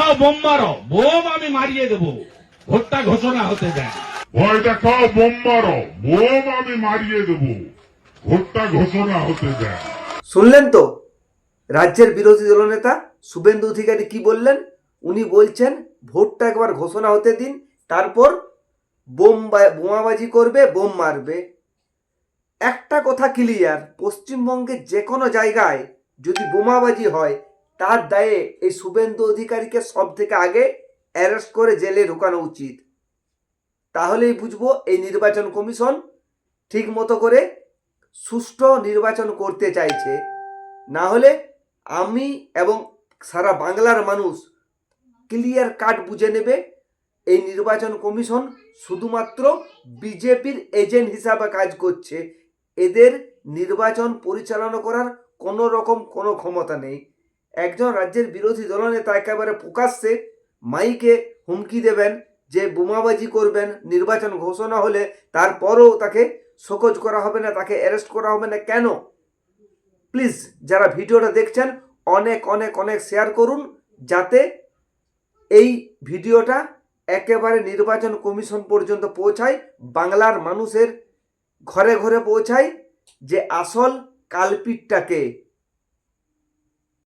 দেখাও বোম মারো, বোম আমি মারিয়ে দেবো, ভোটটা ঘোষণা হতে দেন। ভয় দেখাও, বোম মারো, বোম আমি মারিয়ে দেবো, ভোটটা ঘোষণা হতে দেন। শুনলেন তো রাজ্যের বিরোধী দলনেতা শুভেন্দু অধিকারী কি বললেন? উনি বলছেন ভোটটা একবার ঘোষণা হতে দিন, তারপর বোমাবাজি করবে, বোম মারবে। একটা কথা ক্লিয়ার, পশ্চিমবঙ্গের যে কোনো জায়গায় যদি বোমাবাজি হয় তার দায়ে এই শুভেন্দু অধিকারীকে সব থেকে আগে অ্যারেস্ট করে জেলে ঢোকানো উচিত। তাহলেই বুঝবো এই নির্বাচন কমিশন ঠিক মতো করে সুষ্ঠু নির্বাচন করতে চাইছে। না হলে আমি এবং সারা বাংলার মানুষ ক্লিয়ার কাট বুঝে নেবে এই নির্বাচন কমিশন শুধুমাত্র বিজেপির এজেন্ট হিসাবে কাজ করছে। এদের নির্বাচন পরিচালনা করার কোনো রকম কোনো ক্ষমতা নেই। একজন রাজ্যের বিরোধী দলনেতা একেবারে প্রকাশ্যে মাইকে হুমকি দেবেন যে বোমাবাজি করবেন নির্বাচন ঘোষণা হলে, তারপরও তাকে শোকজ করা হবে না, তাকে অ্যারেস্ট করা হবে না। কেন? প্লিজ যারা ভিডিওটা দেখছেন অনেক অনেক অনেক শেয়ার করুন, যাতে এই ভিডিওটা একেবারে নির্বাচন কমিশন পর্যন্ত পৌঁছায়, বাংলার মানুষের ঘরে ঘরে পৌঁছায় যে আসল কালপিটটাকে।